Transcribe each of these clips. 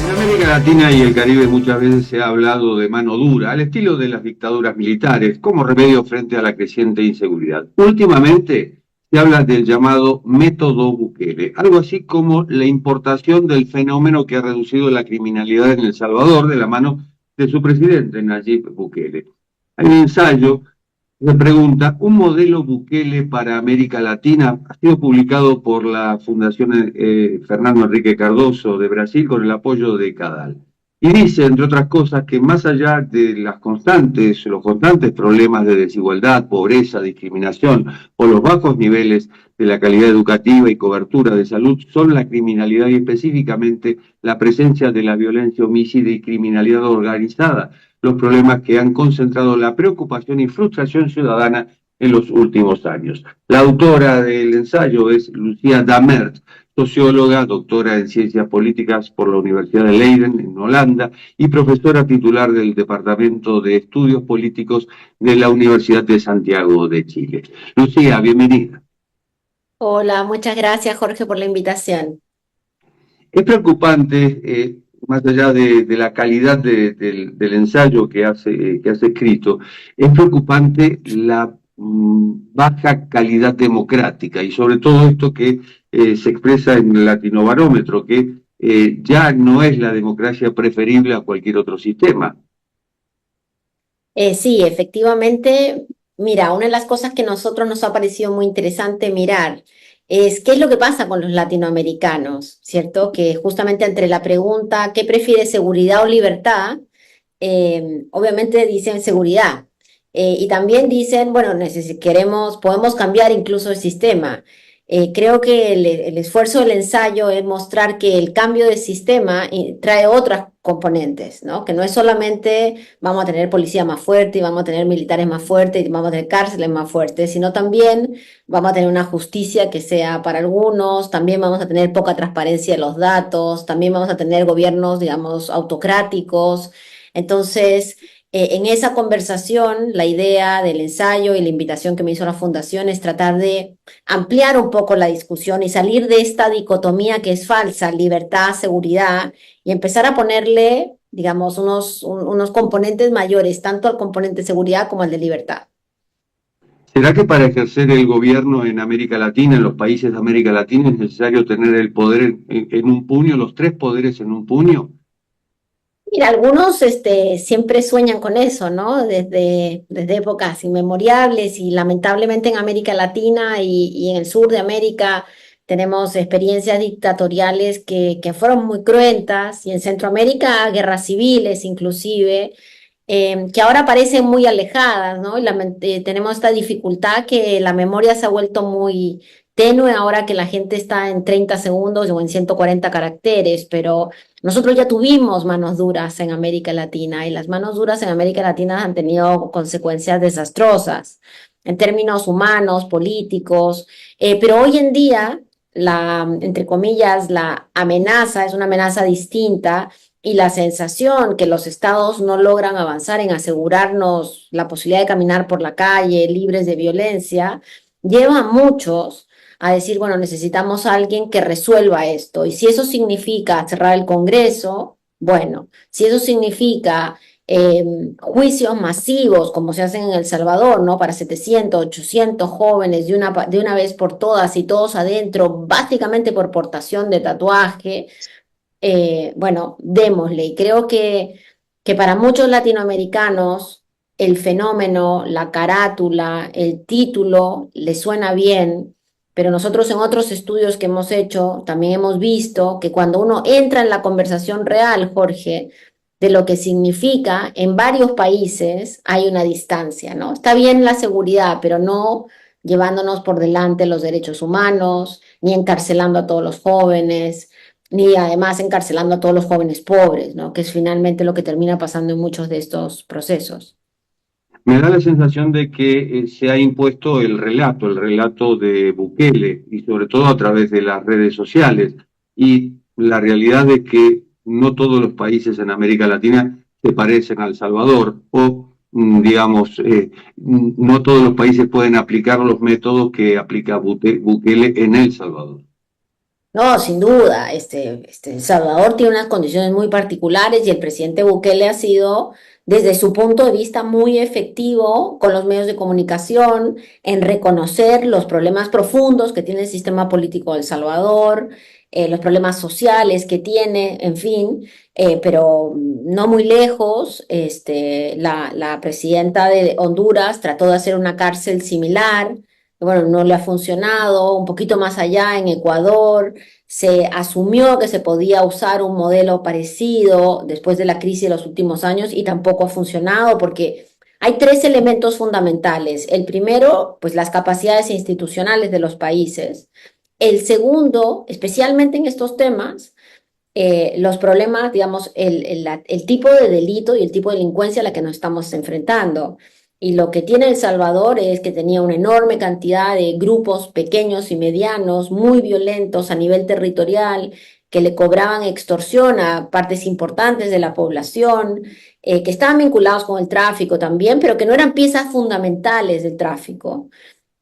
En América Latina y el Caribe muchas veces se ha hablado de mano dura, al estilo de las dictaduras militares, como remedio frente a la creciente inseguridad. Últimamente se habla del llamado método Bukele, algo así como la importación del fenómeno que ha reducido la criminalidad en El Salvador de la mano de su presidente, Nayib Bukele. Hay un ensayo me pregunta, un modelo Bukele para América Latina ha sido publicado por la Fundación Fernando Enrique Cardoso de Brasil con el apoyo de Cadal. Y dice, entre otras cosas, que más allá de los constantes problemas de desigualdad, pobreza, discriminación o los bajos niveles de la calidad educativa y cobertura de salud, son la criminalidad y específicamente la presencia de la violencia homicida y criminalidad organizada los problemas que han concentrado la preocupación y frustración ciudadana en los últimos años. La autora del ensayo es Lucía Damert, socióloga, doctora en Ciencias Políticas por la Universidad de Leiden, en Holanda, y profesora titular del Departamento de Estudios Políticos de la Universidad de Santiago de Chile. Lucía, bienvenida. Hola, muchas gracias Jorge por la invitación. Es preocupante, más allá de la calidad del ensayo que has escrito, es preocupante la baja calidad democrática y sobre todo esto que se expresa en el Latinobarómetro, que ya no es la democracia preferible a cualquier otro sistema. Sí, efectivamente, mira, una de las cosas que a nosotros nos ha parecido muy interesante mirar es qué es lo que pasa con los latinoamericanos, ¿cierto? Que justamente entre la pregunta ¿qué prefiere, seguridad o libertad? Obviamente dicen seguridad. Y también dicen, bueno, podemos cambiar incluso el sistema. Creo que el esfuerzo del ensayo es mostrar que el cambio de sistema trae otras componentes, ¿no? Que no es solamente vamos a tener policía más fuerte y vamos a tener militares más fuertes y vamos a tener cárceles más fuertes, sino también vamos a tener una justicia que sea para algunos, también vamos a tener poca transparencia de los datos, también vamos a tener gobiernos, digamos, autocráticos. Entonces, en esa conversación, la idea del ensayo y la invitación que me hizo la Fundación es tratar de ampliar un poco la discusión y salir de esta dicotomía que es falsa, libertad, seguridad, y empezar a ponerle, digamos, unos componentes mayores, tanto al componente de seguridad como al de libertad. ¿Será que para ejercer el gobierno en América Latina, en los países de América Latina, es necesario tener el poder en un puño, los tres poderes en un puño? Mira, algunos siempre sueñan con eso, ¿no? Desde épocas inmemorables y lamentablemente en América Latina y en el sur de América tenemos experiencias dictatoriales que fueron muy cruentas y en Centroamérica guerras civiles inclusive, que ahora parecen muy alejadas, ¿no? Tenemos esta dificultad que la memoria se ha vuelto muy tenue ahora que la gente está en 30 segundos o en 140 caracteres, pero nosotros ya tuvimos manos duras en América Latina y las manos duras en América Latina han tenido consecuencias desastrosas en términos humanos, políticos, pero hoy en día entre comillas, la amenaza es una amenaza distinta y la sensación que los estados no logran avanzar en asegurarnos la posibilidad de caminar por la calle libres de violencia, lleva a muchos a decir, bueno, necesitamos a alguien que resuelva esto. Y si eso significa cerrar el Congreso, bueno, si eso significa juicios masivos, como se hacen en El Salvador, ¿no? Para 700, 800 jóvenes de una vez por todas y todos adentro, básicamente por portación de tatuaje, bueno, démosle. Y creo que para muchos latinoamericanos el fenómeno, la carátula, el título les suena bien, pero nosotros en otros estudios que hemos hecho también hemos visto que cuando uno entra en la conversación real, Jorge, de lo que significa en varios países hay una distancia, ¿no? Está bien la seguridad, pero no llevándonos por delante los derechos humanos, ni encarcelando a todos los jóvenes, ni además encarcelando a todos los jóvenes pobres, ¿no? Que es finalmente lo que termina pasando en muchos de estos procesos. Me da la sensación de que se ha impuesto el relato de Bukele, y sobre todo a través de las redes sociales. Y la realidad es que no todos los países en América Latina se parecen a El Salvador, o digamos, no todos los países pueden aplicar los métodos que aplica Bukele en El Salvador. No, sin duda, El Salvador tiene unas condiciones muy particulares y el presidente Bukele ha sido, desde su punto de vista, muy efectivo con los medios de comunicación en reconocer los problemas profundos que tiene el sistema político de El Salvador, los problemas sociales que tiene, en fin, pero no muy lejos, la presidenta de Honduras trató de hacer una cárcel similar. Bueno, no le ha funcionado, un poquito más allá en Ecuador se asumió que se podía usar un modelo parecido después de la crisis de los últimos años y tampoco ha funcionado porque hay tres elementos fundamentales. El primero, pues las capacidades institucionales de los países. El segundo, especialmente en estos temas, los problemas, digamos, el tipo de delito y el tipo de delincuencia a la que nos estamos enfrentando. Y lo que tiene El Salvador es que tenía una enorme cantidad de grupos pequeños y medianos, muy violentos a nivel territorial, que le cobraban extorsión a partes importantes de la población, que estaban vinculados con el tráfico también, pero que no eran piezas fundamentales del tráfico.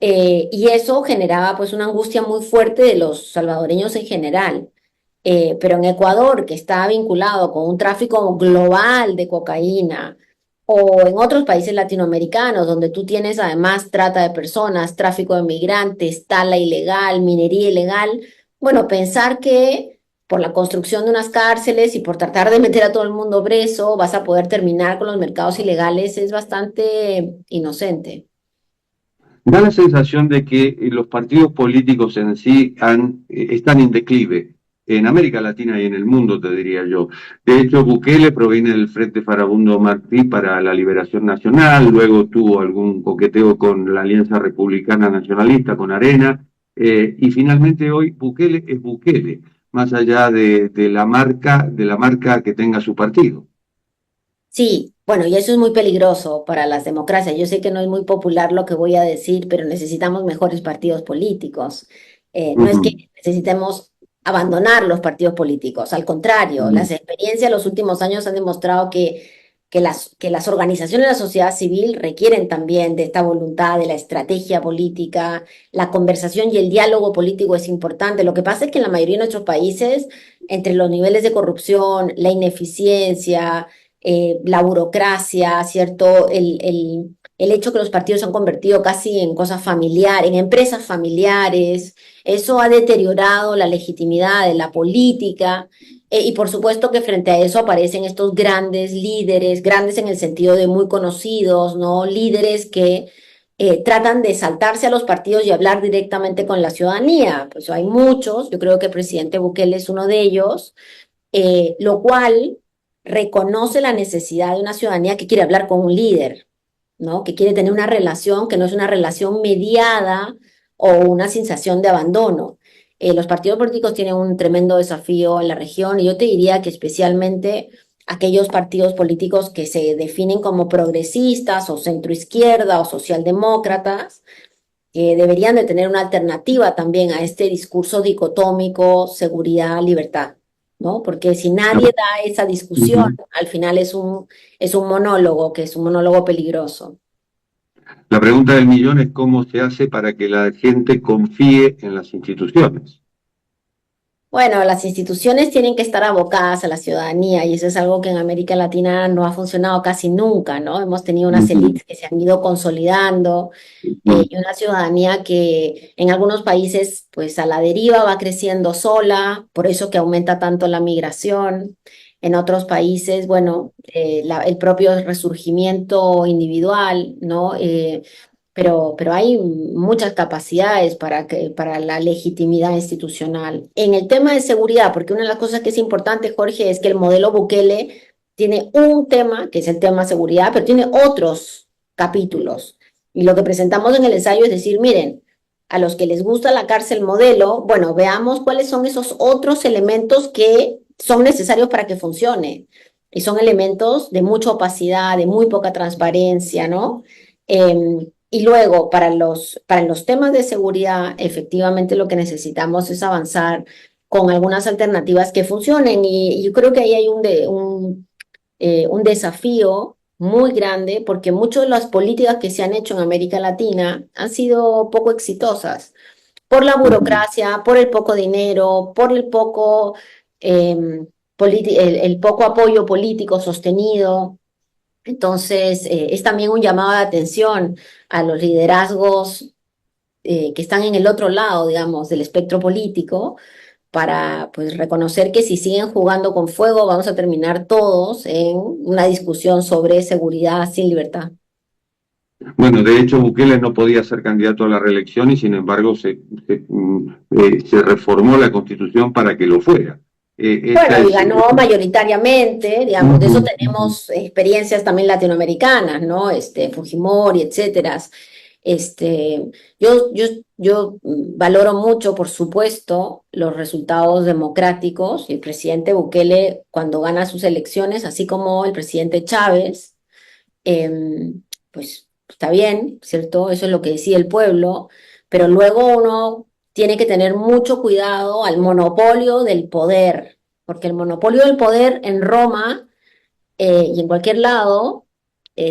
Y eso generaba pues una angustia muy fuerte de los salvadoreños en general. Pero en Ecuador, que está vinculado con un tráfico global de cocaína, o en otros países latinoamericanos, donde tú tienes además trata de personas, tráfico de migrantes, tala ilegal, minería ilegal, bueno, pensar que por la construcción de unas cárceles y por tratar de meter a todo el mundo preso, vas a poder terminar con los mercados ilegales es bastante inocente. Da la sensación de que los partidos políticos en sí están en declive en América Latina y en el mundo, te diría yo. De hecho, Bukele proviene del Frente Farabundo Martí para la Liberación Nacional, luego tuvo algún coqueteo con la Alianza Republicana Nacionalista, con Arena, y finalmente hoy Bukele es Bukele, más allá de la marca que tenga su partido. Sí, bueno, y eso es muy peligroso para las democracias. Yo sé que no es muy popular lo que voy a decir, pero necesitamos mejores partidos políticos. No es que Ujú, necesitemos abandonar los partidos políticos, al contrario, ujú. las experiencias de los últimos años han demostrado que las organizaciones de la sociedad civil requieren también de esta voluntad, de la estrategia política, la conversación y el diálogo político es importante. Lo que pasa es que en la mayoría de nuestros países, entre los niveles de corrupción, la ineficiencia, la burocracia, ¿cierto? El hecho que los partidos se han convertido casi en cosas familiares, en empresas familiares, eso ha deteriorado la legitimidad de la política. Y por supuesto que frente a eso aparecen estos grandes líderes, grandes en el sentido de muy conocidos, ¿no? Líderes que tratan de saltarse a los partidos y hablar directamente con la ciudadanía. Pues hay muchos, yo creo que el presidente Bukele es uno de ellos, lo cual reconoce la necesidad de una ciudadanía que quiere hablar con un líder, ¿no? Que quiere tener una relación que no es una relación mediada o una sensación de abandono. Los partidos políticos tienen un tremendo desafío en la región y yo te diría que especialmente aquellos partidos políticos que se definen como progresistas o centroizquierda o socialdemócratas, que deberían de tener una alternativa también a este discurso dicotómico seguridad-libertad, ¿no? Porque si nadie da esa discusión, Ujú. al final es un monólogo, que es un monólogo peligroso. La pregunta del millón es cómo se hace para que la gente confíe en las instituciones. Bueno, las instituciones tienen que estar abocadas a la ciudadanía y eso es algo que en América Latina no ha funcionado casi nunca, ¿no? Hemos tenido unas Ujú, élites que se han ido consolidando ujú. y una ciudadanía que en algunos países, pues a la deriva va creciendo sola, por eso que aumenta tanto la migración. En otros países, bueno, el propio resurgimiento individual, ¿no? Pero hay muchas capacidades para la legitimidad institucional. En el tema de seguridad, porque una de las cosas que es importante, Jorge, es que el modelo Bukele tiene un tema, que es el tema seguridad, pero tiene otros capítulos. Y lo que presentamos en el ensayo es decir, miren, a los que les gusta la cárcel modelo, bueno, veamos cuáles son esos otros elementos que son necesarios para que funcione. Y son elementos de mucha opacidad, de muy poca transparencia, ¿no? Y luego, para los temas de seguridad, efectivamente lo que necesitamos es avanzar con algunas alternativas que funcionen. Y yo creo que ahí hay un desafío muy grande, porque muchas de las políticas que se han hecho en América Latina han sido poco exitosas por la Ujú. burocracia, por el poco dinero, por el poco, em, el poco apoyo político sostenido. Entonces, es también un llamado de atención a los liderazgos que están en el otro lado, digamos, del espectro político, para pues reconocer que si siguen jugando con fuego, vamos a terminar todos en una discusión sobre seguridad sin libertad. Bueno, de hecho, Bukele no podía ser candidato a la reelección y sin embargo se reformó la constitución para que lo fuera. Bueno, Esta y es, ganó mayoritariamente, digamos, de ujú, eso ujú. tenemos experiencias también latinoamericanas, ¿no? Fujimori, etcétera. Este, yo valoro mucho, por supuesto, los resultados democráticos y el presidente Bukele cuando gana sus elecciones, así como el presidente Chávez, pues está bien, ¿cierto? Eso es lo que decide el pueblo, pero luego uno tiene que tener mucho cuidado al monopolio del poder, porque el monopolio del poder en Roma y en cualquier lado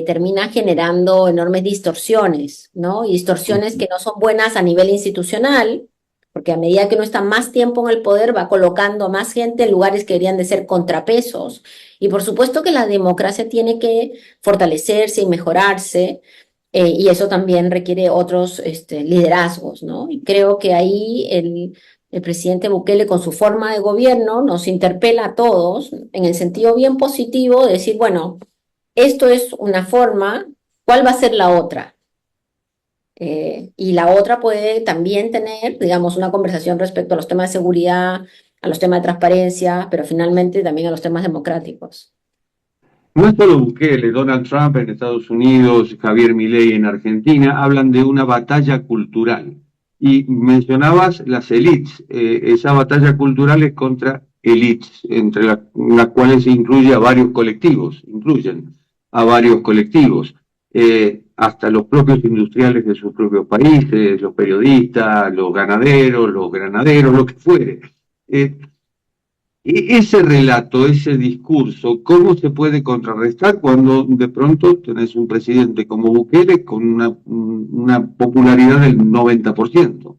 termina generando enormes distorsiones, ¿no? Y distorsiones que no son buenas a nivel institucional, porque a medida que uno está más tiempo en el poder va colocando a más gente en lugares que deberían de ser contrapesos. Y por supuesto que la democracia tiene que fortalecerse y mejorarse, y eso también requiere otros liderazgos, ¿no? Y creo que ahí el presidente Bukele con su forma de gobierno nos interpela a todos en el sentido bien positivo de decir, bueno, esto es una forma, ¿cuál va a ser la otra? Y la otra puede también tener, digamos, una conversación respecto a los temas de seguridad, a los temas de transparencia, pero finalmente también a los temas democráticos. No es solo Bukele, Donald Trump en Estados Unidos, Javier Milei en Argentina, hablan de una batalla cultural. Y mencionabas las élites. Esa batalla cultural es contra élites, entre las cuales se incluye a varios colectivos, incluyen a varios colectivos, hasta los propios industriales de sus propios países, los periodistas, los ganaderos, lo que fuere. Eh, ese relato, ese discurso, ¿cómo se puede contrarrestar cuando de pronto tenés un presidente como Bukele con una popularidad del 90%?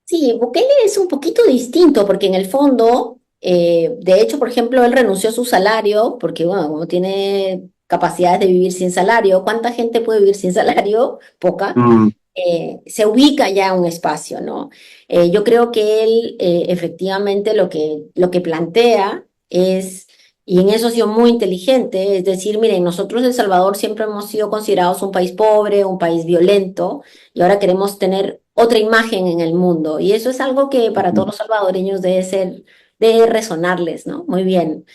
Sí, Bukele es un poquito distinto porque en el fondo, de hecho, por ejemplo, él renunció a su salario porque, bueno, como tiene capacidades de vivir sin salario, ¿cuánta gente puede vivir sin salario? Poca. Mm, Se ubica ya en un espacio, ¿no? Yo creo que él efectivamente lo que plantea es, y en eso ha sido muy inteligente, es decir, miren, nosotros en El Salvador siempre hemos sido considerados un país pobre, un país violento, y ahora queremos tener otra imagen en el mundo. Y eso es algo que para todos ujú. los salvadoreños debe resonarles, ¿no? Muy bien.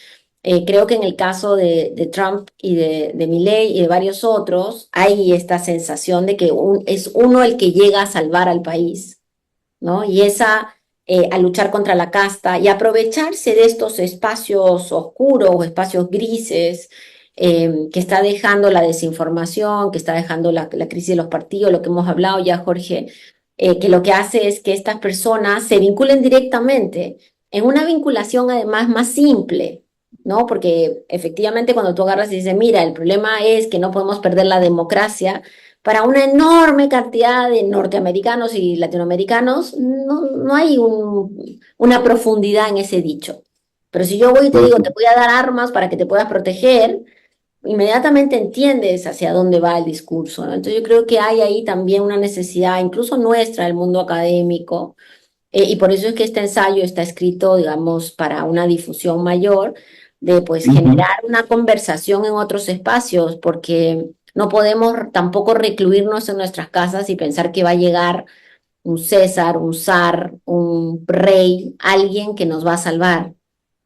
Creo que en el caso de Trump y de Milley y de varios otros, hay esta sensación de que es uno el que llega a salvar al país, ¿no? Y a luchar contra la casta y aprovecharse de estos espacios oscuros o espacios grises que está dejando la desinformación, que está dejando la crisis de los partidos, lo que hemos hablado ya, Jorge, que lo que hace es que estas personas se vinculen directamente en una vinculación además más simple, ¿no? Porque efectivamente cuando tú agarras y dices, mira, el problema es que no podemos perder la democracia, para una enorme cantidad de norteamericanos y latinoamericanos, no hay una profundidad en ese dicho. Pero si yo voy y te digo, te voy a dar armas para que te puedas proteger, inmediatamente entiendes hacia dónde va el discurso, ¿no? Entonces yo creo que hay ahí también una necesidad, incluso nuestra, del mundo académico, y por eso es que este ensayo está escrito, digamos, para una difusión mayor, de pues Ujú. generar una conversación en otros espacios, porque no podemos tampoco recluirnos en nuestras casas y pensar que va a llegar un César, un zar, un rey, alguien que nos va a salvar.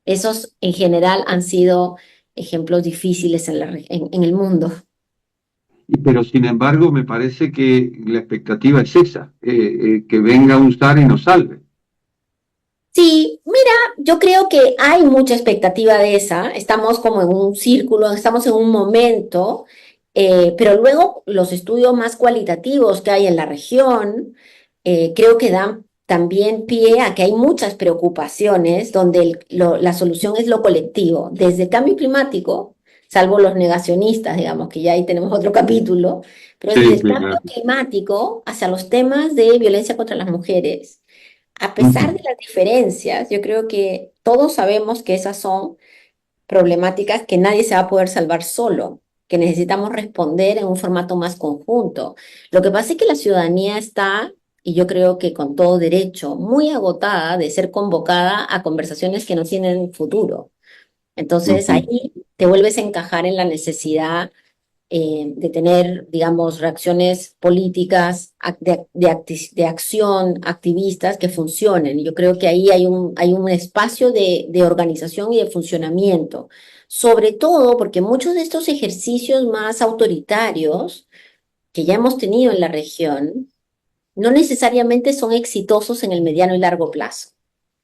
Esos en general han sido ejemplos difíciles en el mundo. Pero sin embargo, me parece que la expectativa es esa, que venga un zar y nos salve. Sí, mira, yo creo que hay mucha expectativa de esa, estamos como en un círculo, estamos en un momento, pero luego los estudios más cualitativos que hay en la región, creo que dan también pie a que hay muchas preocupaciones donde la solución es lo colectivo, desde el cambio climático, salvo los negacionistas, digamos, que ya ahí tenemos otro capítulo, pero desde Sí, el sí, cambio claro. climático hacia los temas de violencia contra las mujeres, a pesar Ujú. de las diferencias, yo creo que todos sabemos que esas son problemáticas que nadie se va a poder salvar solo, que necesitamos responder en un formato más conjunto. Lo que pasa es que la ciudadanía está, y yo creo que con todo derecho, muy agotada de ser convocada a conversaciones que no tienen futuro. Entonces Ujú. ahí te vuelves a encajar en la necesidad de tener, digamos, reacciones políticas de acción, activistas que funcionen. Yo creo que ahí hay un espacio de organización y de funcionamiento, sobre todo porque muchos de estos ejercicios más autoritarios que ya hemos tenido en la región no necesariamente son exitosos en el mediano y largo plazo.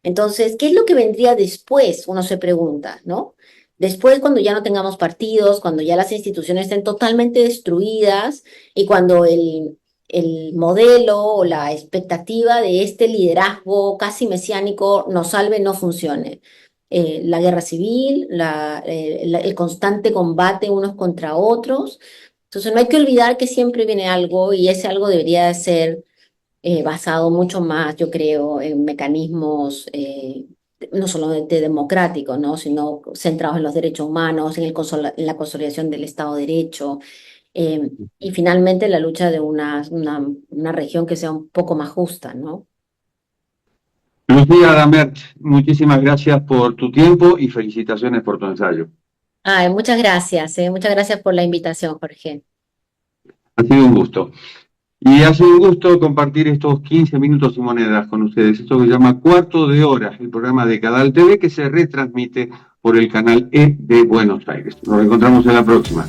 Entonces, ¿qué es lo que vendría después? Uno se pregunta, ¿no? Después, cuando ya no tengamos partidos, cuando ya las instituciones estén totalmente destruidas y cuando el modelo o la expectativa de este liderazgo casi mesiánico nos salve, no funcione. La guerra civil, el constante combate unos contra otros. Entonces, no hay que olvidar que siempre viene algo y ese algo debería ser basado mucho más, yo creo, en mecanismos no solamente democráticos, ¿no? Sino centrados en los derechos humanos, en la consolidación del Estado de Derecho y finalmente la lucha de una región que sea un poco más justa, ¿no? Lucía Dambert, muchísimas gracias por tu tiempo y felicitaciones por tu ensayo. Ay, muchas gracias por la invitación, Jorge. Ha sido un gusto. Y ha sido un gusto compartir estos 15 minutos y monedas con ustedes. Esto que se llama Cuarto de Hora, el programa de Cadal TV que se retransmite por el canal E de Buenos Aires. Nos encontramos en la próxima.